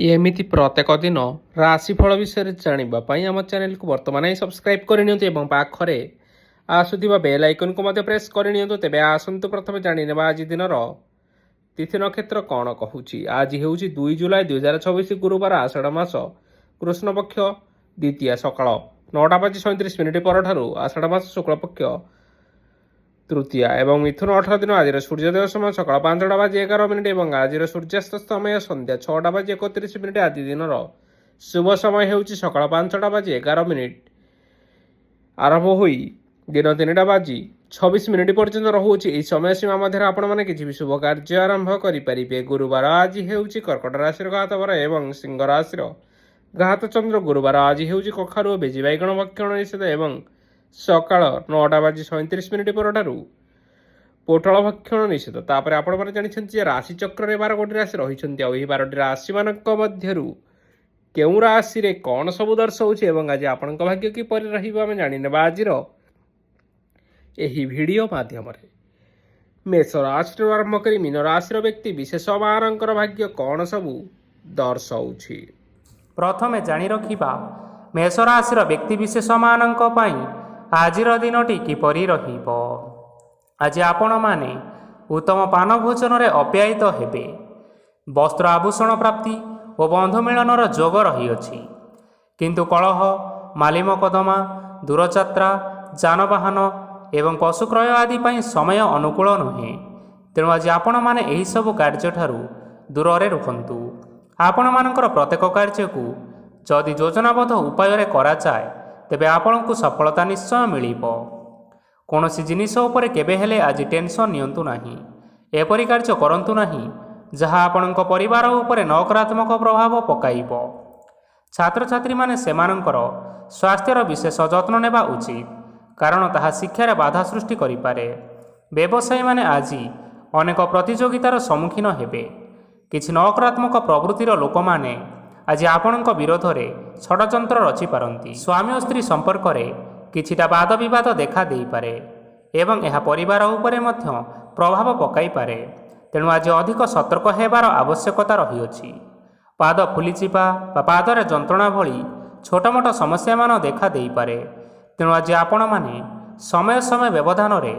ଏମିତି ପ୍ରତ୍ୟେକ ଦିନ ରାଶିଫଳ ବିଷୟରେ ଜାଣିବା ପାଇଁ ଆମ ଚ୍ୟାନେଲକୁ ବର୍ତ୍ତମାନ ହିଁ ସବସ୍କ୍ରାଇବ୍ କରିନିଅନ୍ତୁ ଏବଂ ପାଖରେ ଆସୁଥିବା ବେଲ୍ ଆଇକନକୁ ମଧ୍ୟ ପ୍ରେସ୍ କରିନିଅନ୍ତୁ। ତେବେ ଆସନ୍ତୁ ପ୍ରଥମେ ଜାଣିନେବା ଆଜି ଦିନର ତିଥି ନକ୍ଷତ୍ର କ'ଣ କହୁଛି। ଆଜି ହେଉଛି 2 ଜୁଲାଇ 2024 ଗୁରୁବାର, ଆଷାଢ଼ ମାସ କୃଷ୍ଣପକ୍ଷ ଦ୍ୱିତୀୟା, ସକାଳ 9:37 ପରଠାରୁ ଆଷାଢ଼ ମାସ ଶୁକ୍ଳପକ୍ଷ ତୃତୀୟା ଏବଂ ମିଥୁନ 18 ଦିନ। ଆଜିର ସୂର୍ଯ୍ୟୋଦୟ ସମୟ ସକାଳ 5:11 ଏବଂ ଆଜିର ସୂର୍ଯ୍ୟାସ୍ତ ସମୟ ସନ୍ଧ୍ୟା 6:31। ଆଜି ଦିନର ଶୁଭ ସମୟ ହେଉଛି ସକାଳ 5:11 ଆରମ୍ଭ ହୋଇ ଦିନ 3:26 ପର୍ଯ୍ୟନ୍ତ ରହୁଛି। ଏହି ସମୟ ସୀମା ମଧ୍ୟରେ ଆପଣମାନେ କିଛି ବି ଶୁଭ କାର୍ଯ୍ୟ ଆରମ୍ଭ କରିପାରିବେ। ଗୁରୁବାର ଆଜି ହେଉଛି କର୍କଟ ରାଶିର ଘାତବର ଏବଂ ସିଂହ ରାଶିର ଘାତ ଚନ୍ଦ୍ର। ଗୁରୁବାର ଆଜି ହେଉଛି କଖାରୁ ଓ ବେଜି ବାଇଗଣ ଭକ୍ଷଣ ନିଷେଧ ଏବଂ ସକାଳ 9:37 ପରଠାରୁ ପୋଟଳ ଭକ୍ଷଣ ନିଷେଧ। ତାପରେ ଆପଣମାନେ ଜାଣିଛନ୍ତି ଯେ ରାଶିଚକ୍ରରେ 12ଗୋଟି ରାଶି ରହିଛନ୍ତି। ଆଉ ଏହି 12ଟି ରାଶିମାନଙ୍କ ମଧ୍ୟରୁ କେଉଁ ରାଶିରେ କ'ଣ ସବୁ ଦର୍ଶାଉଛି ଏବଂ ଆଜି ଆପଣଙ୍କ ଭାଗ୍ୟ କିପରି ରହିବ ଆମେ ଜାଣିନେବା ଆଜିର ଏହି ଭିଡ଼ିଓ ମାଧ୍ୟମରେ। ମେଷ ରାଶିରୁ ଆରମ୍ଭ କରି ମୀନ ରାଶିର ବ୍ୟକ୍ତି ବିଶେଷମାନଙ୍କର ଭାଗ୍ୟ କ'ଣ ସବୁ ଦର୍ଶାଉଛି। ପ୍ରଥମେ ଜାଣି ରଖିବା ମେଷ ରାଶିର ବ୍ୟକ୍ତିବିଶେଷମାନଙ୍କ ପାଇଁ ଆଜିର ଦିନଟି କିପରି ରହିବ। ଆଜି ଆପଣମାନେ ଉତ୍ତମ ପାନ ଭୋଜନରେ ଅପ୍ୟାୟିତ ହେବେ। ବସ୍ତ୍ର ଆଭୂଷଣ ପ୍ରାପ୍ତି ଓ ବନ୍ଧୁ ମିଳନର ଯୋଗ ରହିଅଛି। କିନ୍ତୁ କଳହ, ମାଲି ମକଦ୍ଦମା, ଦୂରଯାତ୍ରା, ଯାନବାହନ ଏବଂ ପଶୁ କ୍ରୟ ଆଦି ପାଇଁ ସମୟ ଅନୁକୂଳ ନୁହେଁ। ତେଣୁ ଆଜି ଆପଣମାନେ ଏହିସବୁ କାର୍ଯ୍ୟଠାରୁ ଦୂରରେ ରୁହନ୍ତୁ। ଆପଣମାନଙ୍କର ପ୍ରତ୍ୟେକ କାର୍ଯ୍ୟକୁ ଯଦି ଯୋଜନାବଦ୍ଧ ଉପାୟରେ କରାଯାଏ ତେବେ ଆପଣଙ୍କୁ ସଫଳତା ନିଶ୍ଚୟ ମିଳିବ। କୌଣସି ଜିନିଷ ଉପରେ କେବେ ହେଲେ ଆଜି ଟେନସନ୍ ନିଅନ୍ତୁ ନାହିଁ। ଏପରି କାର୍ଯ୍ୟ କରନ୍ତୁ ନାହିଁ ଯାହା ଆପଣଙ୍କ ପରିବାର ଉପରେ ନକାରାତ୍ମକ ପ୍ରଭାବ ପକାଇବ। ଛାତ୍ରଛାତ୍ରୀମାନେ ସେମାନଙ୍କର ସ୍ୱାସ୍ଥ୍ୟର ବିଶେଷ ଯତ୍ନ ନେବା ଉଚିତ, କାରଣ ତାହା ଶିକ୍ଷାରେ ବାଧା ସୃଷ୍ଟି କରିପାରେ। ବ୍ୟବସାୟୀମାନେ ଆଜି ଅନେକ ପ୍ରତିଯୋଗିତାର ସମ୍ମୁଖୀନ ହେବେ। କିଛି ନକାରାତ୍ମକ ପ୍ରବୃତ୍ତିର ଲୋକମାନେ ଆଜି ଆପଣଙ୍କ ବିରୋଧରେ ଷଡ଼ଯନ୍ତ୍ର ରଚିପାରନ୍ତି। ସ୍ୱାମୀ ଓ ସ୍ତ୍ରୀ ସମ୍ପର୍କରେ କିଛିଟା ବାଦ ବିବାଦ ଦେଖା ଦେଇପାରେ ଏବଂ ଏହା ପରିବାର ଉପରେ ମଧ୍ୟ ପ୍ରଭାବ ପକାଇପାରେ। ତେଣୁ ଆଜି ଅଧିକ ସତର୍କ ହେବାର ଆବଶ୍ୟକତା ରହିଅଛି। ପାଦ ଫୁଲିଯିବା ବା ପାଦରେ ଯନ୍ତ୍ରଣା ଭଳି ଛୋଟମୋଟ ସମସ୍ୟାମାନ ଦେଖା ଦେଇପାରେ। ତେଣୁ ଆଜି ଆପଣମାନେ ସମୟ ସମୟ ବ୍ୟବଧାନରେ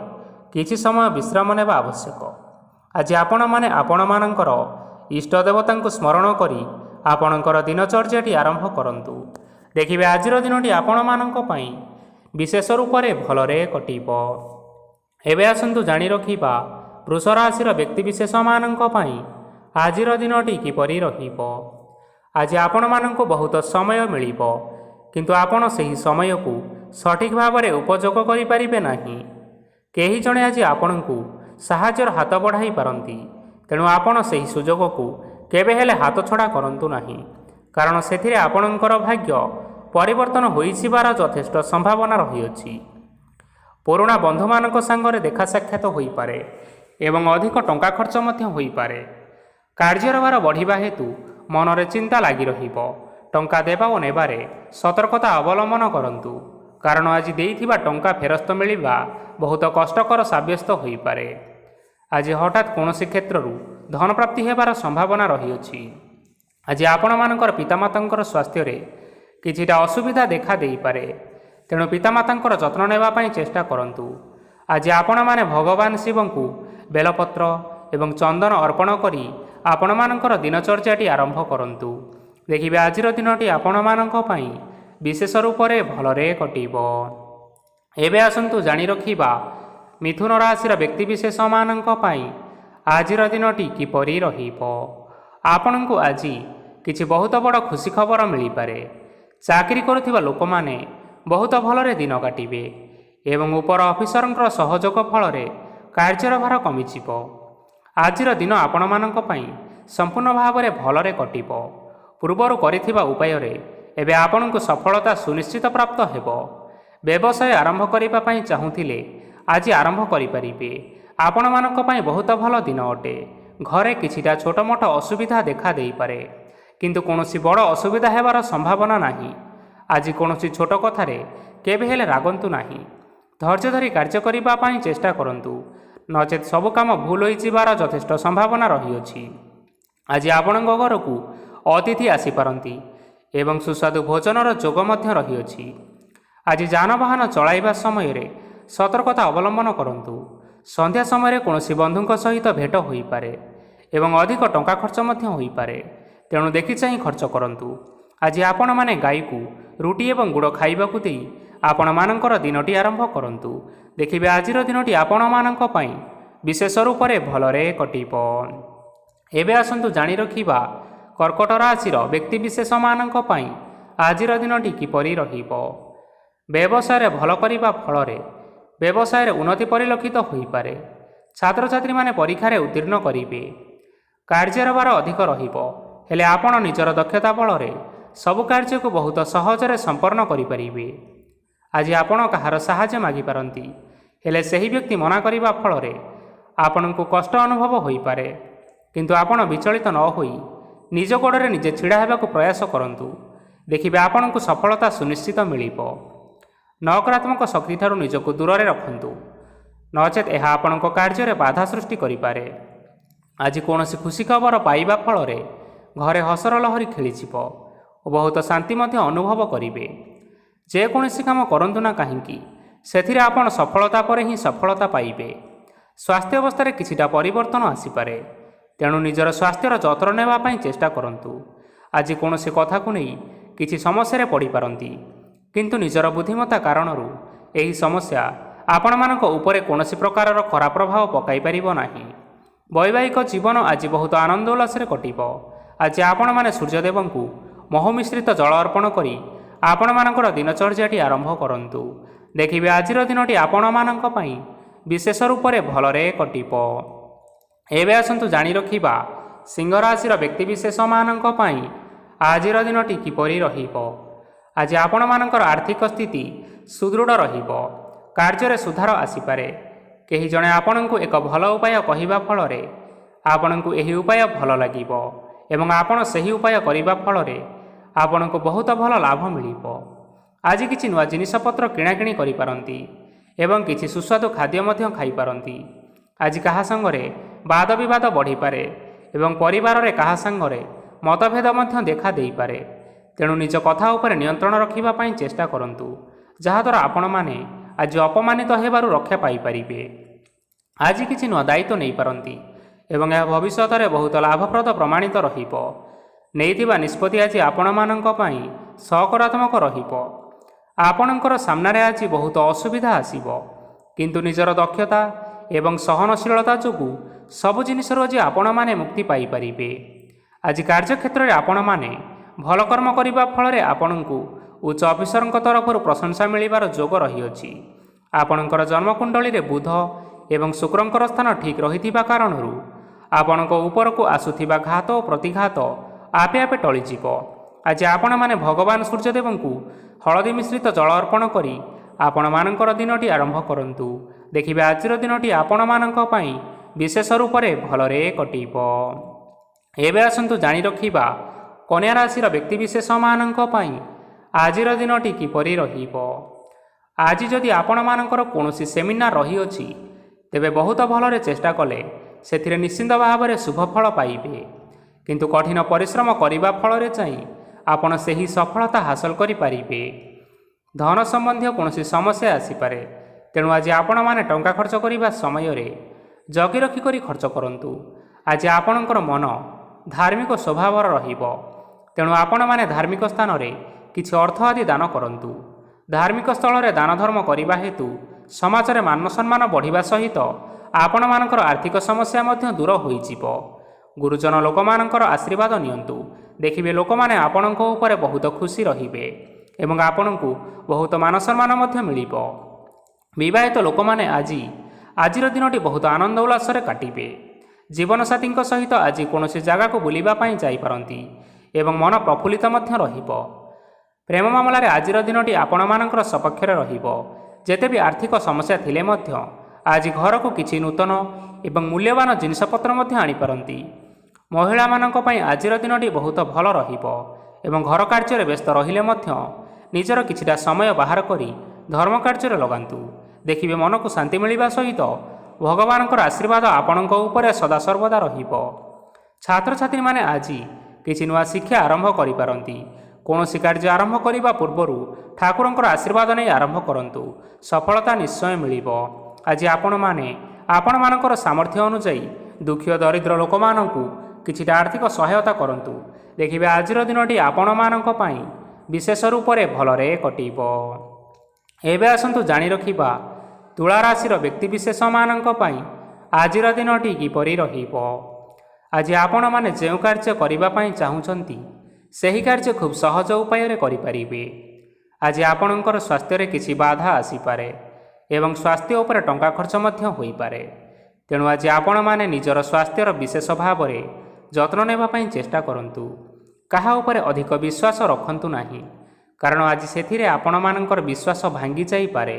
କିଛି ସମୟ ବିଶ୍ରାମ ନେବା ଆବଶ୍ୟକ। ଆଜି ଆପଣମାନେ ଆପଣମାନଙ୍କର ଇଷ୍ଟ ଦେବତାଙ୍କୁ ସ୍ମରଣ କରି ଆପଣଙ୍କର ଦିନଚର୍ଯ୍ୟାଟି ଆରମ୍ଭ କରନ୍ତୁ। ଦେଖିବେ ଆଜିର ଦିନଟି ଆପଣମାନଙ୍କ ପାଇଁ ବିଶେଷ ରୂପରେ ଭଲରେ କଟିବ। ଏବେ ଆସନ୍ତୁ ଜାଣି ରଖିବା ବୃଷ ରାଶିର ବ୍ୟକ୍ତିବିଶେଷମାନଙ୍କ ପାଇଁ ଆଜିର ଦିନଟି କିପରି ରହିବ। ଆଜି ଆପଣମାନଙ୍କୁ ବହୁତ ସମୟ ମିଳିବ, କିନ୍ତୁ ଆପଣ ସେହି ସମୟକୁ ସଠିକ୍ ଭାବରେ ଉପଯୋଗ କରିପାରିବେ ନାହିଁ। କେହି ଜଣେ ଆଜି ଆପଣଙ୍କୁ ସାହାଯ୍ୟର ହାତ ବଢ଼ାଇ ପାରନ୍ତି। ତେଣୁ ଆପଣ ସେହି ସୁଯୋଗକୁ କେବେ ହେଲେ ହାତଛଡ଼ା କରନ୍ତୁ ନାହିଁ, କାରଣ ସେଥିରେ ଆପଣଙ୍କର ଭାଗ୍ୟ ପରିବର୍ତ୍ତନ ହୋଇଯିବାର ଯଥେଷ୍ଟ ସମ୍ଭାବନା ରହିଅଛି। ପୁରୁଣା ବନ୍ଧୁମାନଙ୍କ ସାଙ୍ଗରେ ଦେଖା ସାକ୍ଷାତ ହୋଇପାରେ ଏବଂ ଅଧିକ ଟଙ୍କା ଖର୍ଚ୍ଚ ମଧ୍ୟ ହୋଇପାରେ। କାର୍ଯ୍ୟର ଭାର ବଢ଼ିବା ହେତୁ ମନରେ ଚିନ୍ତା ଲାଗି ରହିବ। ଟଙ୍କା ଦେବା ଓ ନେବାରେ ସତର୍କତା ଅବଲମ୍ବନ କରନ୍ତୁ, କାରଣ ଆଜି ଦେଇଥିବା ଟଙ୍କା ଫେରସ୍ତ ମିଳିବା ବହୁତ କଷ୍ଟକର ସାବ୍ୟସ୍ତ ହୋଇପାରେ। ଆଜି ହଠାତ୍ କୌଣସି କ୍ଷେତ୍ରରୁ ଧନପ୍ରାପ୍ତି ହେବାର ସମ୍ଭାବନା ରହିଅଛି। ଆଜି ଆପଣମାନଙ୍କର ପିତାମାତାଙ୍କର ସ୍ୱାସ୍ଥ୍ୟରେ କିଛିଟା ଅସୁବିଧା ଦେଖା ଦେଇପାରେ, ତେଣୁ ପିତାମାତାଙ୍କର ଯତ୍ନ ନେବା ପାଇଁ ଚେଷ୍ଟା କରନ୍ତୁ। ଆଜି ଆପଣମାନେ ଭଗବାନ ଶିବଙ୍କୁ ବେଲପତ୍ର ଏବଂ ଚନ୍ଦନ ଅର୍ପଣ କରି ଆପଣମାନଙ୍କର ଦିନଚର୍ଯ୍ୟାଟି ଆରମ୍ଭ କରନ୍ତୁ। ଦେଖିବେ ଆଜିର ଦିନଟି ଆପଣମାନଙ୍କ ପାଇଁ ବିଶେଷ ରୂପରେ ଭଲରେ କଟିବ। ଏବେ ଆସନ୍ତୁ ଜାଣି ରଖିବା ମିଥୁନ ରାଶିର ବ୍ୟକ୍ତିବିଶେଷମାନଙ୍କ ପାଇଁ ଆଜିର ଦିନଟି କିପରି ରହିବ। ଆପଣଙ୍କୁ ଆଜି କିଛି ବହୁତ ବଡ଼ ଖୁସି ଖବର ମିଳିପାରେ। ଚାକିରି କରୁଥିବା ଲୋକମାନେ ବହୁତ ଭଲରେ ଦିନ କାଟିବେ ଏବଂ ଉପର ଅଫିସରଙ୍କର ସହଯୋଗ ଫଳରେ କାର୍ଯ୍ୟର ଭାର କମିଯିବ। ଆଜିର ଦିନ ଆପଣମାନଙ୍କ ପାଇଁ ସମ୍ପୂର୍ଣ୍ଣ ଭାବରେ ଭଲରେ କଟିବ। ପୂର୍ବରୁ କରିଥିବା ଉପାୟରେ ଏବେ ଆପଣଙ୍କୁ ସଫଳତା ସୁନିଶ୍ଚିତ ପ୍ରାପ୍ତ ହେବ। ବ୍ୟବସାୟ ଆରମ୍ଭ କରିବା ପାଇଁ ଚାହୁଁଥିଲେ ଆଜି ଆରମ୍ଭ କରିପାରିବେ। ଆପଣମାନଙ୍କ ପାଇଁ ବହୁତ ଭଲ ଦିନ ଅଟେ। ଘରେ କିଛିଟା ଛୋଟମୋଟ ଅସୁବିଧା ଦେଖା ଦେଇପାରେ, କିନ୍ତୁ କୌଣସି ବଡ଼ ଅସୁବିଧା ହେବାର ସମ୍ଭାବନା ନାହିଁ। ଆଜି କୌଣସି ଛୋଟ କଥାରେ କେବେ ହେଲେ ରାଗନ୍ତୁ ନାହିଁ। ଧୈର୍ଯ୍ୟ ଧରି କାର୍ଯ୍ୟ କରିବା ପାଇଁ ଚେଷ୍ଟା କରନ୍ତୁ, ନଚେତ୍ ସବୁ କାମ ଭୁଲ ହୋଇଯିବାର ଯଥେଷ୍ଟ ସମ୍ଭାବନା ରହିଅଛି। ଆଜି ଆପଣଙ୍କ ଘରକୁ ଅତିଥି ଆସିପାରନ୍ତି ଏବଂ ସୁସ୍ୱାଦୁ ଭୋଜନର ଯୋଗ ମଧ୍ୟ ରହିଅଛି। ଆଜି ଯାନବାହନ ଚଳାଇବା ସମୟରେ ସତର୍କତା ଅବଲମ୍ବନ କରନ୍ତୁ। ସନ୍ଧ୍ୟା ସମୟରେ କୌଣସି ବନ୍ଧୁଙ୍କ ସହିତ ଭେଟ ହୋଇପାରେ ଏବଂ ଅଧିକ ଟଙ୍କା ଖର୍ଚ୍ଚ ମଧ୍ୟ ହୋଇପାରେ, ତେଣୁ ଦେଖି ଚାହିଁ ଖର୍ଚ୍ଚ କରନ୍ତୁ। ଆଜି ଆପଣମାନେ ଗାଈକୁ ରୁଟି ଏବଂ ଗୁଡ଼ ଖାଇବାକୁ ଦେଇ ଆପଣମାନଙ୍କର ଦିନଟି ଆରମ୍ଭ କରନ୍ତୁ। ଦେଖିବେ ଆଜିର ଦିନଟି ଆପଣମାନଙ୍କ ପାଇଁ ବିଶେଷ ରୂପରେ ଭଲରେ କଟିବ। ଏବେ ଆସନ୍ତୁ ଜାଣି ରଖିବା କର୍କଟ ରାଶିର ବ୍ୟକ୍ତିବିଶେଷମାନଙ୍କ ପାଇଁ ଆଜିର ଦିନଟି କିପରି ରହିବ। ବ୍ୟବସାୟରେ ଭଲ କରିବା ଫଳରେ ବ୍ୟବସାୟରେ ଉନ୍ନତି ପରିଲକ୍ଷିତ ହୋଇପାରେ। ଛାତ୍ରଛାତ୍ରୀମାନେ ପରୀକ୍ଷାରେ ଉତ୍ତୀର୍ଣ୍ଣ କରିବେ। କାର୍ଯ୍ୟର ଭାର ଅଧିକ ରହିବ, ହେଲେ ଆପଣ ନିଜର ଦକ୍ଷତା ବଳରେ ସବୁ କାର୍ଯ୍ୟକୁ ବହୁତ ସହଜରେ ସମ୍ପନ୍ନ କରିପାରିବେ। ଆଜି ଆପଣ କାହାର ସାହାଯ୍ୟ ମାଗିପାରନ୍ତି, ହେଲେ ସେହି ବ୍ୟକ୍ତି ମନା କରିବା ଫଳରେ ଆପଣଙ୍କୁ କଷ୍ଟ ଅନୁଭବ ହୋଇପାରେ। କିନ୍ତୁ ଆପଣ ବିଚଳିତ ନ ହୋଇ ନିଜ ଗୋଡ଼ରେ ନିଜେ ଛିଡ଼ା ହେବାକୁ ପ୍ରୟାସ କରନ୍ତୁ। ଦେଖିବେ ଆପଣଙ୍କୁ ସଫଳତା ସୁନିଶ୍ଚିତ ମିଳିବ। ନକାରାତ୍ମକ ଶକ୍ତିଠାରୁ ନିଜକୁ ଦୂରରେ ରଖନ୍ତୁ, ନଚେତ୍ ଏହା ଆପଣଙ୍କ କାର୍ଯ୍ୟରେ ବାଧା ସୃଷ୍ଟି କରିପାରେ। ଆଜି କୌଣସି ଖୁସି ଖବର ପାଇବା ଫଳରେ ଘରେ ହସର ଲହରୀ ଖେଳିଯିବ ଓ ବହୁତ ଶାନ୍ତି ମଧ୍ୟ ଅନୁଭବ କରିବେ। ଯେକୌଣସି କାମ କରନ୍ତୁ ନା କାହିଁକି, ସେଥିରେ ଆପଣ ସଫଳତା ପରେ ହିଁ ସଫଳତା ପାଇବେ। ସ୍ୱାସ୍ଥ୍ୟ ଅବସ୍ଥାରେ କିଛିଟା ପରିବର୍ତ୍ତନ ଆସିପାରେ, ତେଣୁ ନିଜର ସ୍ୱାସ୍ଥ୍ୟର ଯତ୍ନ ନେବା ପାଇଁ ଚେଷ୍ଟା କରନ୍ତୁ। ଆଜି କୌଣସି କଥାକୁ ନେଇ କିଛି ସମସ୍ୟାରେ ପଡ଼ିପାରନ୍ତି, କିନ୍ତୁ ନିଜର ବୁଦ୍ଧିମତ୍ତା କାରଣରୁ ଏହି ସମସ୍ୟା ଆପଣମାନଙ୍କ ଉପରେ କୌଣସି ପ୍ରକାରର ଖରାପ ପ୍ରଭାବ ପକାଇପାରିବ ନାହିଁ। ବୈବାହିକ ଜୀବନ ଆଜି ବହୁତ ଆନନ୍ଦ ଉଲ୍ଲାସରେ କଟିବ। ଆଜି ଆପଣମାନେ ସୂର୍ଯ୍ୟଦେବଙ୍କୁ ମହୁ ମିଶ୍ରିତ ଜଳ ଅର୍ପଣ କରି ଆପଣମାନଙ୍କର ଦିନଚର୍ଯ୍ୟାଟି ଆରମ୍ଭ କରନ୍ତୁ। ଦେଖିବେ ଆଜିର ଦିନଟି ଆପଣମାନଙ୍କ ପାଇଁ ବିଶେଷ ରୂପରେ ଭଲରେ କଟିବ। ଏବେ ଆସନ୍ତୁ ଜାଣି ରଖିବା ସିଂହ ରାଶିର ବ୍ୟକ୍ତିବିଶେଷମାନଙ୍କ ପାଇଁ ଆଜିର ଦିନଟି କିପରି ରହିବ। ଆଜି ଆପଣମାନଙ୍କର ଆର୍ଥିକ ସ୍ଥିତି ସୁଦୃଢ଼ ରହିବ। କାର୍ଯ୍ୟରେ ସୁଧାର ଆସିପାରେ। କେହି ଜଣେ ଆପଣଙ୍କୁ ଏକ ଭଲ ଉପାୟ କହିବା ଫଳରେ ଆପଣଙ୍କୁ ଏହି ଉପାୟ ଭଲ ଲାଗିବ ଏବଂ ଆପଣ ସେହି ଉପାୟ କରିବା ଫଳରେ ଆପଣଙ୍କୁ ବହୁତ ଭଲ ଲାଭ ମିଳିବ। ଆଜି କିଛି ନୂଆ ଜିନିଷପତ୍ର କିଣାକିଣି କରିପାରନ୍ତି ଏବଂ କିଛି ସୁସ୍ୱାଦୁ ଖାଦ୍ୟ ମଧ୍ୟ ଖାଇପାରନ୍ତି। ଆଜି କାହା ସାଙ୍ଗରେ ବାଦ ବିବାଦ ବଢ଼ିପାରେ ଏବଂ ପରିବାରରେ କାହା ସାଙ୍ଗରେ ମତଭେଦ ମଧ୍ୟ ଦେଖା ଦେଇପାରେ। ତେଣୁ ନିଜ କଥା ଉପରେ ନିୟନ୍ତ୍ରଣ ରଖିବା ପାଇଁ ଚେଷ୍ଟା କରନ୍ତୁ, ଯାହାଦ୍ୱାରା ଆପଣମାନେ ଆଜି ଅପମାନିତ ହେବାରୁ ରକ୍ଷା ପାଇପାରିବେ। ଆଜି କିଛି ନୂଆ ଦାୟିତ୍ୱ ନେଇପାରନ୍ତି ଏବଂ ଏହା ଭବିଷ୍ୟତରେ ବହୁତ ଲାଭପ୍ରଦ ପ୍ରମାଣିତ ରହିବ। ନେଇଥିବା ନିଷ୍ପତ୍ତି ଆଜି ଆପଣମାନଙ୍କ ପାଇଁ ସକାରାତ୍ମକ ରହିବ। ଆପଣଙ୍କର ସାମ୍ନାରେ ଆଜି ବହୁତ ଅସୁବିଧା ଆସିବ, କିନ୍ତୁ ନିଜର ଦକ୍ଷତା ଏବଂ ସହନଶୀଳତା ଯୋଗୁଁ ସବୁ ଜିନିଷରୁ ଆଜି ଆପଣମାନେ ମୁକ୍ତି ପାଇପାରିବେ। ଆଜି କାର୍ଯ୍ୟକ୍ଷେତ୍ରରେ ଆପଣମାନେ ଭଲ କର୍ମ କରିବା ଫଳରେ ଆପଣଙ୍କୁ ଉଚ୍ଚ ଅଫିସରଙ୍କ ତରଫରୁ ପ୍ରଶଂସା ମିଳିବାର ଯୋଗ ରହିଅଛି। ଆପଣଙ୍କର ଜନ୍ମକୁଣ୍ଡଳୀରେ ବୁଧ ଏବଂ ଶୁକ୍ରଙ୍କର ସ୍ଥାନ ଠିକ୍ ରହିଥିବା କାରଣରୁ ଆପଣଙ୍କ ଉପରକୁ ଆସୁଥିବା ଘାତ ଓ ପ୍ରତିଘାତ ଆପେ ଆପେ ଟଳିଯିବ। ଆଜି ଆପଣମାନେ ଭଗବାନ ସୂର୍ଯ୍ୟଦେବଙ୍କୁ ହଳଦୀ ମିଶ୍ରିତ ଜଳ ଅର୍ପଣ କରି ଆପଣମାନଙ୍କର ଦିନଟି ଆରମ୍ଭ କରନ୍ତୁ। ଦେଖିବେ ଆଜିର ଦିନଟି ଆପଣମାନଙ୍କ ପାଇଁ ବିଶେଷ ରୂପରେ ଭଲରେ କଟିବ। ଏବେ ଆସନ୍ତୁ ଜାଣି ରଖିବା କନ୍ୟା ରାଶିର ବ୍ୟକ୍ତିବିଶେଷମାନଙ୍କ ପାଇଁ ଆଜିର ଦିନଟି କିପରି ରହିବ। ଆଜି ଯଦି ଆପଣମାନଙ୍କର କୌଣସି ସେମିନାର ରହିଅଛି, ତେବେ ବହୁତ ଭଲରେ ଚେଷ୍ଟା କଲେ ସେଥିରେ ନିଶ୍ଚିନ୍ତ ଭାବରେ ଶୁଭ ଫଳ ପାଇବେ। କିନ୍ତୁ କଠିନ ପରିଶ୍ରମ କରିବା ଫଳରେ ଯାଇ ଆପଣ ସେହି ସଫଳତା ହାସଲ କରିପାରିବେ। ଧନ ସମ୍ବନ୍ଧୀୟ କୌଣସି ସମସ୍ୟା ଆସିପାରେ, ତେଣୁ ଆଜି ଆପଣମାନେ ଟଙ୍କା ଖର୍ଚ୍ଚ କରିବା ସମୟରେ ଜଗି ରଖି କରି ଖର୍ଚ୍ଚ କରନ୍ତୁ। ଆଜି ଆପଣଙ୍କର ମନ ଧାର୍ମିକ ସ୍ୱଭାବର ରହିବ, ତେଣୁ ଆପଣମାନେ ଧାର୍ମିକ ସ୍ଥାନରେ କିଛି ଅର୍ଥ ଆଦି ଦାନ କରନ୍ତୁ। ଧାର୍ମିକ ସ୍ଥଳରେ ଦାନ ଧର୍ମ କରିବା ହେତୁ ସମାଜରେ ମାନ ସମ୍ମାନ ବଢ଼ିବା ସହିତ ଆପଣମାନଙ୍କର ଆର୍ଥିକ ସମସ୍ୟା ମଧ୍ୟ ଦୂର ହୋଇଯିବ। ଗୁରୁଜନ ଲୋକମାନଙ୍କର ଆଶୀର୍ବାଦ ନିଅନ୍ତୁ। ଦେଖିବେ ଲୋକମାନେ ଆପଣଙ୍କ ଉପରେ ବହୁତ ଖୁସି ରହିବେ ଏବଂ ଆପଣଙ୍କୁ ବହୁତ ମାନ ସମ୍ମାନ ମଧ୍ୟ ମିଳିବ। ବିବାହିତ ଲୋକମାନେ ଆଜିର ଦିନଟି ବହୁତ ଆନନ୍ଦ ଉଲ୍ଲାସରେ କାଟିବେ। ଜୀବନସାଥୀଙ୍କ ସହିତ ଆଜି କୌଣସି ଜାଗାକୁ ବୁଲିବା ପାଇଁ ଯାଇପାରନ୍ତି ଏବଂ ମନ ପ୍ରଫୁଲ୍ଲିତ ମଧ୍ୟ ରହିବ। ପ୍ରେମ ମାମଲାରେ ଆଜିର ଦିନଟି ଆପଣମାନଙ୍କର ସପକ୍ଷରେ ରହିବ। ଯେତେ ବି ଆର୍ଥିକ ସମସ୍ୟା ଥିଲେ ମଧ୍ୟ ଆଜି ଘରକୁ କିଛି ନୂତନ ଏବଂ ମୂଲ୍ୟବାନ ଜିନିଷପତ୍ର ମଧ୍ୟ ଆଣିପାରନ୍ତି। ମହିଳାମାନଙ୍କ ପାଇଁ ଆଜିର ଦିନଟି ବହୁତ ଭଲ ରହିବ ଏବଂ ଘର କାର୍ଯ୍ୟରେ ବ୍ୟସ୍ତ ରହିଲେ ମଧ୍ୟ ନିଜର କିଛିଟା ସମୟ ବାହାର କରି ଧର୍ମ କାର୍ଯ୍ୟରେ ଲଗାନ୍ତୁ। ଦେଖିବେ ମନକୁ ଶାନ୍ତି ମିଳିବା ସହିତ ଭଗବାନଙ୍କର ଆଶୀର୍ବାଦ ଆପଣଙ୍କ ଉପରେ ସଦାସର୍ବଦା ରହିବ। ଛାତ୍ରଛାତ୍ରୀମାନେ ଆଜି କିଛି ନୂଆ ଶିକ୍ଷା ଆରମ୍ଭ କରିପାରନ୍ତି। କୌଣସି କାର୍ଯ୍ୟ ଆରମ୍ଭ କରିବା ପୂର୍ବରୁ ଠାକୁରଙ୍କର ଆଶୀର୍ବାଦ ନେଇ ଆରମ୍ଭ କରନ୍ତୁ, ସଫଳତା ନିଶ୍ଚୟ ମିଳିବ। ଆଜି ଆପଣମାନେ ଆପଣମାନଙ୍କର ସାମର୍ଥ୍ୟ ଅନୁଯାୟୀ ଦୁଃଖୀ ଓ ଦରିଦ୍ର ଲୋକମାନଙ୍କୁ କିଛିଟା ଆର୍ଥିକ ସହାୟତା କରନ୍ତୁ। ଦେଖିବେ ଆଜିର ଦିନଟି ଆପଣମାନଙ୍କ ପାଇଁ ବିଶେଷ ରୂପରେ ଭଲରେ କଟିବ। ଏବେ ଆସନ୍ତୁ ଜାଣି ରଖିବା ତୁଳା ରାଶିର ବ୍ୟକ୍ତିବିଶେଷମାନଙ୍କ ପାଇଁ ଆଜିର ଦିନଟି କିପରି ରହିବ। ଆଜି ଆପଣମାନେ ଯେଉଁ କାର୍ଯ୍ୟ କରିବା ପାଇଁ ଚାହୁଁଛନ୍ତି ସେହି କାର୍ଯ୍ୟ ଖୁବ୍ ସହଜ ଉପାୟରେ କରିପାରିବେ। ଆଜି ଆପଣଙ୍କର ସ୍ୱାସ୍ଥ୍ୟରେ କିଛି ବାଧା ଆସିପାରେ ଏବଂ ସ୍ୱାସ୍ଥ୍ୟ ଉପରେ ଟଙ୍କା ଖର୍ଚ୍ଚ ମଧ୍ୟ ହୋଇପାରେ। ତେଣୁ ଆଜି ଆପଣମାନେ ନିଜର ସ୍ୱାସ୍ଥ୍ୟର ବିଶେଷ ଭାବରେ ଯତ୍ନ ନେବା ପାଇଁ ଚେଷ୍ଟା କରନ୍ତୁ। କାହା ଉପରେ ଅଧିକ ବିଶ୍ୱାସ ରଖନ୍ତୁ ନାହିଁ, କାରଣ ଆଜି ସେଥିରେ ଆପଣମାନଙ୍କର ବିଶ୍ୱାସ ଭାଙ୍ଗି ଯାଇପାରେ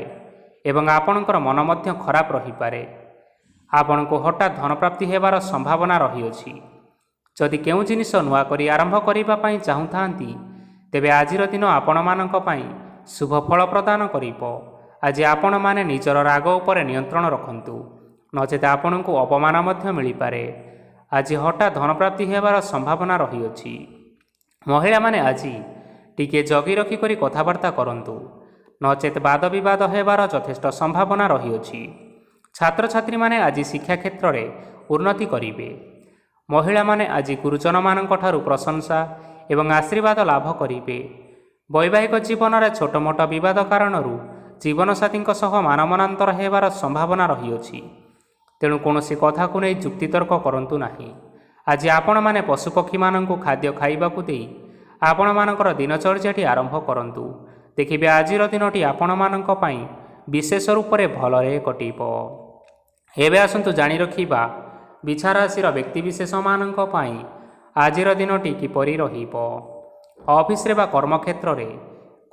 ଏବଂ ଆପଣଙ୍କର ମନ ମଧ୍ୟ ଖରାପ ରହିପାରେ। ଆପଣଙ୍କୁ ହଠାତ୍ ଧନପ୍ରାପ୍ତି ହେବାର ସମ୍ଭାବନା ରହିଅଛି। ଯଦି କେଉଁ ଜିନିଷ ନୂଆ କରି ଆରମ୍ଭ କରିବା ପାଇଁ ଚାହୁଁଥାନ୍ତି, ତେବେ ଆଜିର ଦିନ ଆପଣମାନଙ୍କ ପାଇଁ ଶୁଭ ଫଳ ପ୍ରଦାନ କରିବ। ଆଜି ଆପଣମାନେ ନିଜର ରାଗ ଉପରେ ନିୟନ୍ତ୍ରଣ ରଖନ୍ତୁ, ନଚେତ ଆପଣଙ୍କୁ ଅପମାନ ମଧ୍ୟ ମିଳିପାରେ। ଆଜି ହଠାତ୍ ଧନପ୍ରାପ୍ତି ହେବାର ସମ୍ଭାବନା ରହିଅଛି। ମହିଳାମାନେ ଆଜି ଟିକିଏ ଜଗି ରଖିକରି କଥାବାର୍ତ୍ତା କରନ୍ତୁ, ନଚେତ ବାଦ ବିବାଦ ହେବାର ଯଥେଷ୍ଟ ସମ୍ଭାବନା ରହିଅଛି। ଛାତ୍ରଛାତ୍ରୀମାନେ ଆଜି ଶିକ୍ଷା କ୍ଷେତ୍ରରେ ଉନ୍ନତି କରିବେ। ମହିଳାମାନେ ଆଜି ଗୁରୁଜନମାନଙ୍କଠାରୁ ପ୍ରଶଂସା ଏବଂ ଆଶୀର୍ବାଦ ଲାଭ କରିବେ। ବୈବାହିକ ଜୀବନରେ ଛୋଟ ମୋଟ ବିବାଦ କାରଣରୁ ଜୀବନସାଥୀଙ୍କ ସହ ମାନମନାନ୍ତର ହେବାର ସମ୍ଭାବନା ରହିଅଛି। ତେଣୁ କୌଣସି କଥାକୁ ନେଇ ଯୁକ୍ତିତର୍କ କରନ୍ତୁ ନାହିଁ। ଆଜି ଆପଣମାନେ ପଶୁପକ୍ଷୀମାନଙ୍କୁ ଖାଦ୍ୟ ଖାଇବାକୁ ଦେଇ ଆପଣମାନଙ୍କର ଦିନଚର୍ଯ୍ୟାଟି ଆରମ୍ଭ କରନ୍ତୁ। ଦେଖିବେ ଆଜିର ଦିନଟି ଆପଣମାନଙ୍କ ପାଇଁ ବିଶେଷ ରୂପରେ ଭଲରେ କଟିବ। ଏବେ ଆସନ୍ତୁ ଜାଣି ରଖିବା ବିଛା ରାଶିର ବ୍ୟକ୍ତିବିଶେଷମାନଙ୍କ ପାଇଁ ଆଜିର ଦିନଟି କିପରି ରହିବ। ଅଫିସରେ ବା କର୍ମକ୍ଷେତ୍ରରେ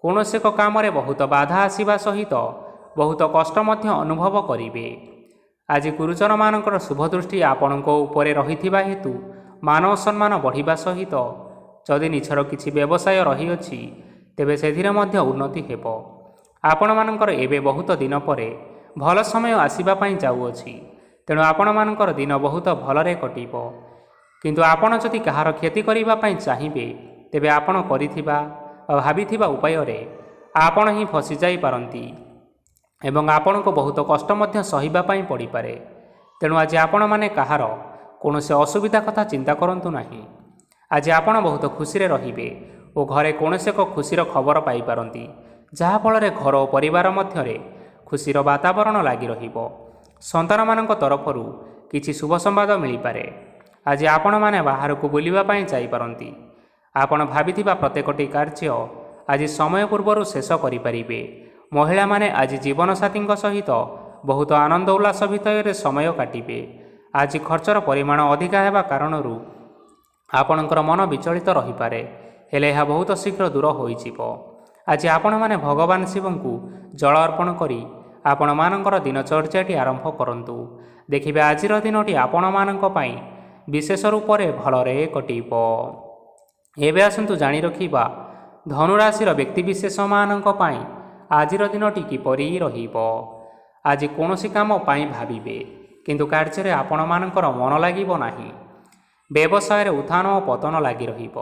କୌଣସି ଏକ କାମରେ ବହୁତ ବାଧା ଆସିବା ସହିତ ବହୁତ କଷ୍ଟ ମଧ୍ୟ ଅନୁଭବ କରିବେ। ଆଜି ଗୁରୁଜନମାନଙ୍କର ଶୁଭ ଦୃଷ୍ଟି ଆପଣଙ୍କ ଉପରେ ରହିଥିବା ହେତୁ ମାନ ସମ୍ମାନ ବଢ଼ିବା ସହିତ ଯଦି ନିଜର କିଛି ବ୍ୟବସାୟ ରହିଅଛି, ତେବେ ସେଥିରେ ମଧ୍ୟ ଉନ୍ନତି ହେବ। ଆପଣମାନଙ୍କର ଏବେ ବହୁତ ଦିନ ପରେ ଭଲ ସମୟ ଆସିବା ପାଇଁ ଯାଉଅଛି। ତେଣୁ ଆପଣମାନଙ୍କର ଦିନ ବହୁତ ଭଲରେ କଟିବ। କିନ୍ତୁ ଆପଣ ଯଦି କାହାର କ୍ଷତି କରିବା ପାଇଁ ଚାହିଁବେ, ତେବେ ଆପଣ କରିଥିବା ବା ଭାବିଥିବା ଉପାୟରେ ଆପଣ ହିଁ ଫସିଯାଇପାରନ୍ତି ଏବଂ ଆପଣଙ୍କୁ ବହୁତ କଷ୍ଟ ମଧ୍ୟ ସହିବା ପାଇଁ ପଡ଼ିପାରେ। ତେଣୁ ଆଜି ଆପଣମାନେ କାହାର କୌଣସି ଅସୁବିଧା କଥା ଚିନ୍ତା କରନ୍ତୁ ନାହିଁ। ଆଜି ଆପଣ ବହୁତ ଖୁସିରେ ରହିବେ ଓ ଘରେ କୌଣସି ଏକ ଖୁସିର ଖବର ପାଇପାରନ୍ତି, ଯାହାଫଳରେ ଘର ଓ ପରିବାର ମଧ୍ୟରେ ଖୁସିର ବାତାବରଣ ଲାଗି ରହିବ। ସନ୍ତାନମାନଙ୍କ ତରଫରୁ କିଛି ଶୁଭ ସମ୍ବାଦ ମିଳିପାରେ। ଆଜି ଆପଣମାନେ ବାହାରକୁ ବୁଲିବା ପାଇଁ ଯାଇପାରନ୍ତି। ଆପଣ ଭାବିଥିବା ପ୍ରତ୍ୟେକଟି କାର୍ଯ୍ୟ ଆଜି ସମୟ ପୂର୍ବରୁ ଶେଷ କରିପାରିବେ। ମହିଳାମାନେ ଆଜି ଜୀବନସାଥୀଙ୍କ ସହିତ ବହୁତ ଆନନ୍ଦ ଉଲ୍ଲାସ ଭିତରେ ସମୟ କାଟିବେ। ଆଜି ଖର୍ଚ୍ଚର ପରିମାଣ ଅଧିକା ହେବା କାରଣରୁ ଆପଣଙ୍କର ମନ ବିଚଳିତ ରହିପାରେ, ହେଲେ ଏହା ବହୁତ ଶୀଘ୍ର ଦୂର ହୋଇଯିବ। ଆଜି ଆପଣମାନେ ଭଗବାନ ଶିବଙ୍କୁ ଜଳ ଅର୍ପଣ କରି ଆପଣମାନଙ୍କର ଦିନଚର୍ଯ୍ୟାଟି ଆରମ୍ଭ କରନ୍ତୁ। ଦେଖିବେ ଆଜିର ଦିନଟି ଆପଣମାନଙ୍କ ପାଇଁ ବିଶେଷ ରୂପରେ ଭଲରେ କଟିବ। ଏବେ ଆସନ୍ତୁ ଜାଣି ରଖିବା ଧନୁରାଶିର ବ୍ୟକ୍ତିବିଶେଷମାନଙ୍କ ପାଇଁ ଆଜିର ଦିନଟି କିପରି ରହିବ। ଆଜି କୌଣସି କାମ ପାଇଁ ଭାବିବେ, କିନ୍ତୁ କାର୍ଯ୍ୟରେ ଆପଣମାନଙ୍କର ମନ ଲାଗିବ ନାହିଁ। ବ୍ୟବସାୟରେ ଉତ୍ଥାନ ଓ ପତନ ଲାଗି ରହିବ,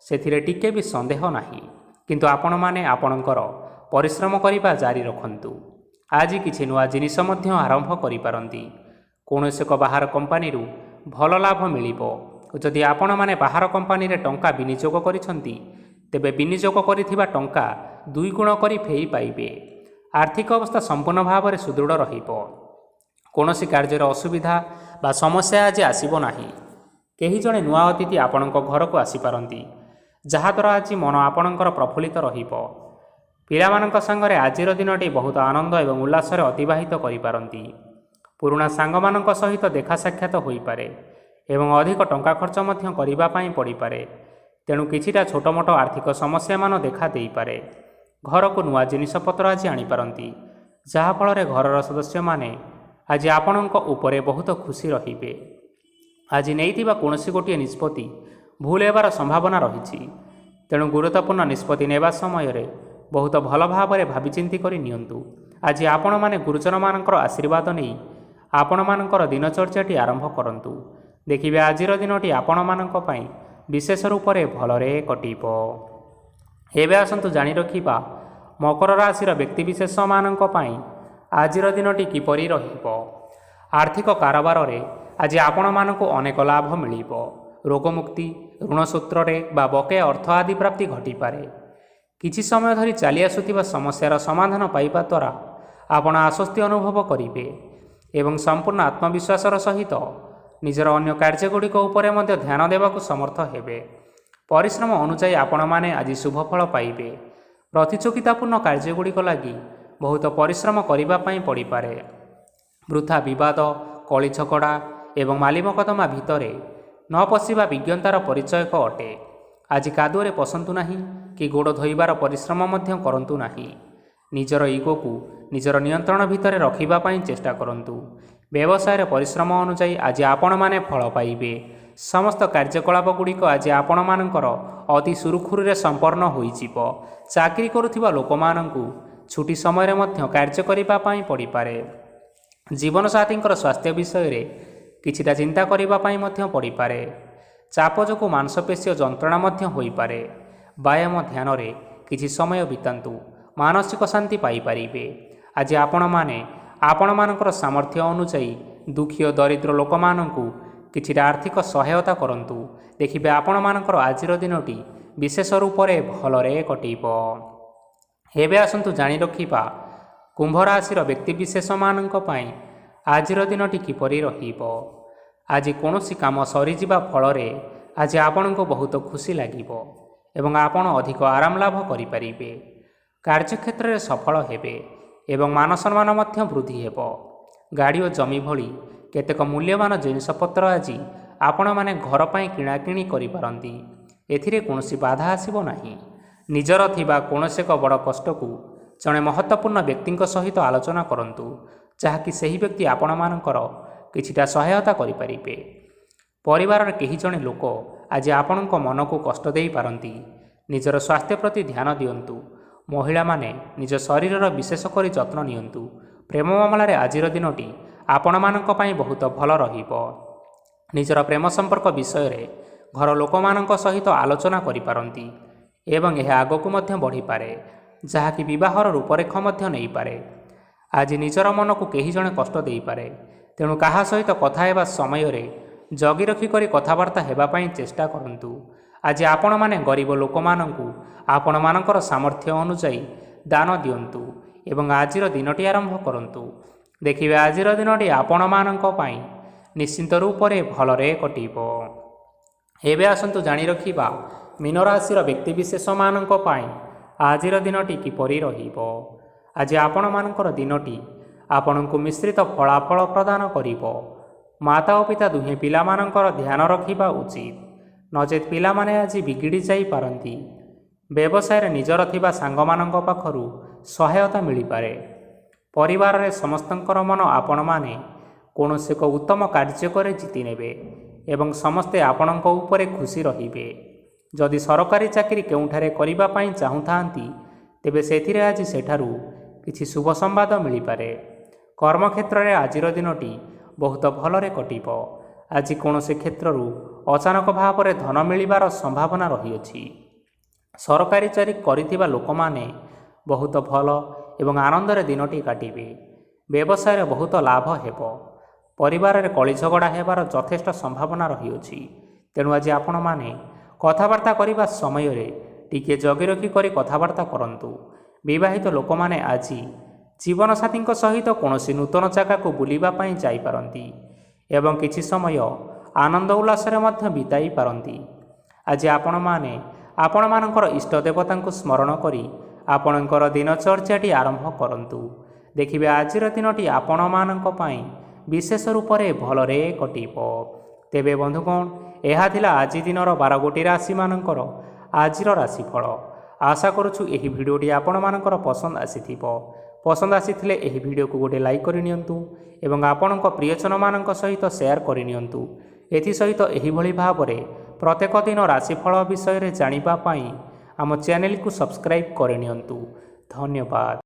ସେଥିରେ ଟିକେ ବି ସନ୍ଦେହ ନାହିଁ। କିନ୍ତୁ ଆପଣମାନେ ଆପଣଙ୍କର ପରିଶ୍ରମ କରିବା ଜାରି ରଖନ୍ତୁ। ଆଜି କିଛି ନୂଆ ଜିନିଷ ମଧ୍ୟ ଆରମ୍ଭ କରିପାରନ୍ତି। କୌଣସି ଏକ ବାହାର କମ୍ପାନୀରୁ ଭଲ ଲାଭ ମିଳିବ। ଯଦି ଆପଣମାନେ ବାହାର କମ୍ପାନୀରେ ଟଙ୍କା ବିନିଯୋଗ କରିଛନ୍ତି, ତେବେ ବିନିଯୋଗ କରିଥିବା ଟଙ୍କା 2 ଗୁଣ କରି ଫେରି ପାଇବେ। ଆର୍ଥିକ ଅବସ୍ଥା ସମ୍ପୂର୍ଣ୍ଣ ଭାବରେ ସୁଦୃଢ଼ ରହିବ। କୌଣସି କାର୍ଯ୍ୟରେ ଅସୁବିଧା ବା ସମସ୍ୟା ଆଜି ଆସିବ ନାହିଁ। କେହି ଜଣେ ନୂଆ ଅତିଥି ଆପଣଙ୍କ ଘରକୁ ଆସିପାରନ୍ତି, ଯାହାଦ୍ୱାରା ଆଜି ମନ ଆପଣଙ୍କର ପ୍ରଫୁଲ୍ଲିତ ରହିବ। ପିଲାମାନଙ୍କ ସାଙ୍ଗରେ ଆଜିର ଦିନଟି ବହୁତ ଆନନ୍ଦ ଏବଂ ଉଲ୍ଲାସରେ ଅତିବାହିତ କରିପାରନ୍ତି। ପୁରୁଣା ସାଙ୍ଗମାନଙ୍କ ସହିତ ଦେଖା ସାକ୍ଷାତ ହୋଇପାରେ ଏବଂ ଅଧିକ ଟଙ୍କା ଖର୍ଚ୍ଚ ମଧ୍ୟ କରିବା ପାଇଁ ପଡ଼ିପାରେ। ତେଣୁ କିଛିଟା ଛୋଟମୋଟ ଆର୍ଥିକ ସମସ୍ୟାମାନ ଦେଖା ଦେଇପାରେ। ଘରକୁ ନୂଆ ଜିନିଷପତ୍ର ଆଜି ଆଣିପାରନ୍ତି, ଯାହାଫଳରେ ଘରର ସଦସ୍ୟମାନେ ଆଜି ଆପଣଙ୍କ ଉପରେ ବହୁତ ଖୁସି ରହିବେ। ଆଜି ନେଇଥିବା କୌଣସି ଗୋଟିଏ ନିଷ୍ପତ୍ତି ଭୁଲ ହେବାର ସମ୍ଭାବନା ରହିଛି। ତେଣୁ ଗୁରୁତ୍ୱପୂର୍ଣ୍ଣ ନିଷ୍ପତ୍ତି ନେବା ସମୟରେ ବହୁତ ଭଲ ଭାବରେ ଭାବିଚିନ୍ତି କରି ନିଅନ୍ତୁ। ଆଜି ଆପଣମାନେ ଗୁରୁଜନମାନଙ୍କର ଆଶୀର୍ବାଦ ନେଇ ଆପଣମାନଙ୍କର ଦିନଚର୍ଯ୍ୟାଟି ଆରମ୍ଭ କରନ୍ତୁ। ଦେଖିବେ ଆଜିର ଦିନଟି ଆପଣମାନଙ୍କ ପାଇଁ ବିଶେଷ ରୂପରେ ଭଲରେ କଟିବ। ଏବେ ଆସନ୍ତୁ ଜାଣି ରଖିବା ମକର ରାଶିର ବ୍ୟକ୍ତିବିଶେଷମାନଙ୍କ ପାଇଁ ଆଜିର ଦିନଟି କିପରି ରହିବ। ଆର୍ଥିକ କାରବାରରେ ଆଜି ଆପଣମାନଙ୍କୁ ଅନେକ ଲାଭ ମିଳିବ। ରୋଗମୁକ୍ତି, ଋଣ ସୂତ୍ରରେ ବା ବକେୟା ଅର୍ଥ ଆଦି ପ୍ରାପ୍ତି ଘଟିପାରେ। କିଛି ସମୟ ଧରି ଚାଲି ଆସୁଥିବା ସମସ୍ୟାର ସମାଧାନ ପାଇବା ଦ୍ୱାରା ଆପଣ ଆଶ୍ୱସ୍ତି ଅନୁଭବ କରିବେ ଏବଂ ସମ୍ପୂର୍ଣ୍ଣ ଆତ୍ମବିଶ୍ୱାସର ସହିତ ନିଜର ଅନ୍ୟ କାର୍ଯ୍ୟଗୁଡ଼ିକ ଉପରେ ମଧ୍ୟ ଧ୍ୟାନ ଦେବାକୁ ସମର୍ଥ ହେବେ। ପରିଶ୍ରମ ଅନୁଯାୟୀ ଆପଣମାନେ ଆଜି ଶୁଭଫଳ ପାଇବେ। ପ୍ରତିଯୋଗିତାପୂର୍ଣ୍ଣ କାର୍ଯ୍ୟଗୁଡ଼ିକ ଲାଗି ବହୁତ ପରିଶ୍ରମ କରିବା ପାଇଁ ପଡ଼ିପାରେ। ବୃଥା ବିବାଦ, କଳି ଝଗଡ଼ା ଏବଂ ମାଲିମକଦ୍ଦମା ଭିତରେ ନ ପଶିବା ବିଜ୍ଞତାର ପରିଚୟକ ଅଟେ। ଆଜି କାଦୁଅରେ ପଶନ୍ତୁ ନାହିଁ କି ଗୋଡ଼ ଧୋଇବାର ପରିଶ୍ରମ ମଧ୍ୟ କରନ୍ତୁ ନାହିଁ। ନିଜର ଇଗୋକୁ ନିଜର ନିୟନ୍ତ୍ରଣ ଭିତରେ ରଖିବା ପାଇଁ ଚେଷ୍ଟା କରନ୍ତୁ। ବ୍ୟବସାୟରେ ପରିଶ୍ରମ ଅନୁଯାୟୀ ଆଜି ଆପଣମାନେ ଫଳ ପାଇବେ। ସମସ୍ତ କାର୍ଯ୍ୟକଳାପ ଗୁଡ଼ିକ ଆଜି ଆପଣମାନଙ୍କର ଅତି ସୁରୁଖୁରୁରେ ସମ୍ପନ୍ନ ହୋଇଯିବ। ଚାକିରି କରୁଥିବା ଲୋକମାନଙ୍କୁ ଛୁଟି ସମୟରେ ମଧ୍ୟ କାର୍ଯ୍ୟ କରିବା ପାଇଁ ପଡ଼ିପାରେ। ଜୀବନସାଥୀଙ୍କର ସ୍ୱାସ୍ଥ୍ୟ ବିଷୟରେ କିଛିଟା ଚିନ୍ତା କରିବା ପାଇଁ ମଧ୍ୟ ପଡ଼ିପାରେ। ଚାପ ଯୋଗୁଁ ମାଂସପେଶୀୟ ଯନ୍ତ୍ରଣା ମଧ୍ୟ ହୋଇପାରେ। ବ୍ୟାୟାମ ଧ୍ୟାନରେ କିଛି ସମୟ ବିତାନ୍ତୁ, ମାନସିକ ଶାନ୍ତି ପାଇପାରିବେ। ଆଜି ଆପଣମାନେ ଆପଣମାନଙ୍କର ସାମର୍ଥ୍ୟ ଅନୁଯାୟୀ ଦୁଃଖୀ ଓ ଦରିଦ୍ର ଲୋକମାନଙ୍କୁ କିଛିଟା ଆର୍ଥିକ ସହାୟତା କରନ୍ତୁ। ଦେଖିବେ ଆପଣମାନଙ୍କର ଆଜିର ଦିନଟି ବିଶେଷ ରୂପରେ ଭଲରେ କଟିବ। ଏବେ ଆସନ୍ତୁ ଜାଣି ରଖିବା କୁମ୍ଭ ରାଶିର ବ୍ୟକ୍ତିବିଶେଷମାନଙ୍କ ପାଇଁ ଆଜିର ଦିନଟି କିପରି ରହିବ। ଆଜି କୌଣସି କାମ ସରିଯିବା ଫଳରେ ଆଜି ଆପଣଙ୍କୁ ବହୁତ ଖୁସି ଲାଗିବ ଏବଂ ଆପଣ ଅଧିକ ଆରାମ ଲାଭ କରିପାରିବେ। କାର୍ଯ୍ୟକ୍ଷେତ୍ରରେ ସଫଳ ହେବେ ଏବଂ ମାନସମ୍ମାନ ମଧ୍ୟ ବୃଦ୍ଧି ହେବ। ଗାଡ଼ି ଓ ଜମି ଭଳି କେତେକ ମୂଲ୍ୟବାନ ଜିନିଷପତ୍ର ଆଜି ଆପଣମାନେ ଘର ପାଇଁ କିଣାକିଣି କରିପାରନ୍ତି। ଏଥିରେ କୌଣସି ବାଧା ଆସିବ ନାହିଁ। ନିଜର ଥିବା କୌଣସି ଏକ ବଡ଼ କଷ୍ଟକୁ ଜଣେ ମହତ୍ତ୍ୱପୂର୍ଣ୍ଣ ବ୍ୟକ୍ତିଙ୍କ ସହିତ ଆଲୋଚନା କରନ୍ତୁ, ଯାହାକି ସେହି ବ୍ୟକ୍ତି ଆପଣମାନଙ୍କର କିଛିଟା ସହାୟତା କରିପାରିବେ। ପରିବାରର କେହି ଜଣେ ଲୋକ ଆଜି ଆପଣଙ୍କ ମନକୁ କଷ୍ଟ ଦେଇପାରନ୍ତି। ନିଜର ସ୍ୱାସ୍ଥ୍ୟ ପ୍ରତି ଧ୍ୟାନ ଦିଅନ୍ତୁ। ମହିଳାମାନେ ନିଜ ଶରୀରର ବିଶେଷ କରି ଯତ୍ନ ନିଅନ୍ତୁ। ପ୍ରେମ ମାମଲାରେ ଆଜିର ଦିନଟି ଆପଣମାନଙ୍କ ପାଇଁ ବହୁତ ଭଲ ରହିବ। ନିଜର ପ୍ରେମ ସମ୍ପର୍କ ବିଷୟରେ ଘର ଲୋକମାନଙ୍କ ସହିତ ଆଲୋଚନା କରିପାରନ୍ତି ଏବଂ ଏହା ଆଗକୁ ମଧ୍ୟ ବଢ଼ିପାରେ, ଯାହାକି ବିବାହର ରୂପରେଖ ମଧ୍ୟ ନେଇପାରେ। ଆଜି ନିଜର ମନକୁ କେହି ଜଣେ କଷ୍ଟ ଦେଇପାରେ, ତେଣୁ କାହା ସହିତ କଥା ହେବା ସମୟରେ ଜଗି ରଖି କରି କଥାବାର୍ତ୍ତା ହେବା ପାଇଁ ଚେଷ୍ଟା କରନ୍ତୁ। ଆଜି ଆପଣମାନେ ଗରିବ ଲୋକମାନଙ୍କୁ ଆପଣମାନଙ୍କର ସାମର୍ଥ୍ୟ ଅନୁଯାୟୀ ଦାନ ଦିଅନ୍ତୁ ଏବଂ ଆଜିର ଦିନଟି ଆରମ୍ଭ କରନ୍ତୁ। ଦେଖିବେ ଆଜିର ଦିନଟି ଆପଣମାନଙ୍କ ପାଇଁ ନିଶ୍ଚିନ୍ତ ରୂପରେ ଭଲରେ କଟିବ। ଏବେ ଆସନ୍ତୁ ଜାଣି ରଖିବା ମୀନ ରାଶିର ବ୍ୟକ୍ତିବିଶେଷମାନଙ୍କ ପାଇଁ ଆଜିର ଦିନଟି କିପରି ରହିବ। ଆଜି ଆପଣମାନଙ୍କର ଦିନଟି ଆପଣଙ୍କୁ ମିଶ୍ରିତ ଫଳାଫଳ ପ୍ରଦାନ କରିବ। ମାତା ଓ ପିତା ଦୁହେଁ ପିଲାମାନଙ୍କର ଧ୍ୟାନ ରଖିବା ଉଚିତ, ନଚେତ୍ ପିଲାମାନେ ଆଜି ବିଗିଡ଼ି ଯାଇପାରନ୍ତି। ବ୍ୟବସାୟରେ ନିଜର ଥିବା ସାଙ୍ଗମାନଙ୍କ ପାଖରୁ ସହାୟତା ମିଳିପାରେ। ପରିବାରରେ ସମସ୍ତଙ୍କର ମନ ଆପଣମାନେ କୌଣସି ଏକ ଉତ୍ତମ କାର୍ଯ୍ୟ କରି ଜିତି ନେବେ ଏବଂ ସମସ୍ତେ ଆପଣଙ୍କ ଉପରେ ଖୁସି ରହିବେ। ଯଦି ସରକାରୀ ଚାକିରି କେଉଁଠାରେ କରିବା ପାଇଁ ଚାହୁଁଥାନ୍ତି, ତେବେ ସେଥିରେ ଆଜି ସେଠାରୁ କିଛି ଶୁଭ ସମ୍ବାଦ ମିଳିପାରେ। କର୍ମକ୍ଷେତ୍ରରେ ଆଜିର ଦିନଟି ବହୁତ ଭଲରେ କଟିବ। ଆଜି କୌଣସି କ୍ଷେତ୍ରରୁ ଅଚାନକ ଭାବରେ ଧନ ମିଳିବାର ସମ୍ଭାବନା ରହିଅଛି। ସରକାରୀ ଚାକିରି କରିଥିବା ଲୋକମାନେ ବହୁତ ଭଲ ଏବଂ ଆନନ୍ଦରେ ଦିନଟି କାଟିବେ। ବ୍ୟବସାୟରେ ବହୁତ ଲାଭ ହେବ। ପରିବାରରେ କଳିଝଗଡ଼ା ହେବାର ଯଥେଷ୍ଟ ସମ୍ଭାବନା ରହିଅଛି, ତେଣୁ ଆଜି ଆପଣମାନେ କଥାବାର୍ତ୍ତା କରିବା ସମୟରେ ଟିକିଏ ଜଗି ରଖି କରି କଥାବାର୍ତ୍ତା କରନ୍ତୁ। ବିବାହିତ ଲୋକମାନେ ଆଜି ଜୀବନସାଥୀଙ୍କ ସହିତ କୌଣସି ନୂତନ ଜାଗାକୁ ବୁଲିବା ପାଇଁ ଯାଇପାରନ୍ତି ଏବଂ କିଛି ସମୟ ଆନନ୍ଦ ଉଲ୍ଲାସରେ ମଧ୍ୟ ବିତାଇ ପାରନ୍ତି। ଆଜି ଆପଣମାନେ ଆପଣମାନଙ୍କର ଇଷ୍ଟ ଦେବତାଙ୍କୁ ସ୍ମରଣ କରି ଆପଣଙ୍କର ଦିନଚର୍ଯ୍ୟାଟି ଆରମ୍ଭ କରନ୍ତୁ। ଦେଖିବେ ଆଜିର ଦିନଟି ଆପଣମାନଙ୍କ ପାଇଁ ବିଶେଷ ରୂପରେ ଭଲରେ କଟିବ। ତେବେ ବନ୍ଧୁଗଣ, ଏହା ଥିଲା ଆଜି ଦିନର 12ଗୋଟି ରାଶିମାନଙ୍କର ଆଜିର ରାଶିଫଳ। ଆଶା କରୁଛୁ ଏହି ଭିଡ଼ିଓଟି ଆପଣମାନଙ୍କର ପସନ୍ଦ ଆସିଥିବ। ପସନ୍ଦ ଆସିଥିଲେ ଏହି ଭିଡ଼ିଓକୁ ଗୋଟିଏ ଲାଇକ୍ କରିନିଅନ୍ତୁ ଏବଂ ଆପଣଙ୍କ ପ୍ରିୟଜନମାନଙ୍କ ସହିତ ସେୟାର କରିନିଅନ୍ତୁ। ଏଥିସହିତ ଏହିଭଳି ଭାବରେ ପ୍ରତ୍ୟେକ ଦିନ ରାଶିଫଳ ବିଷୟରେ ଜାଣିବା ପାଇଁ ଆମ ଚ୍ୟାନେଲକୁ ସବସ୍କ୍ରାଇବ୍ କରିନିଅନ୍ତୁ। ଧନ୍ୟବାଦ।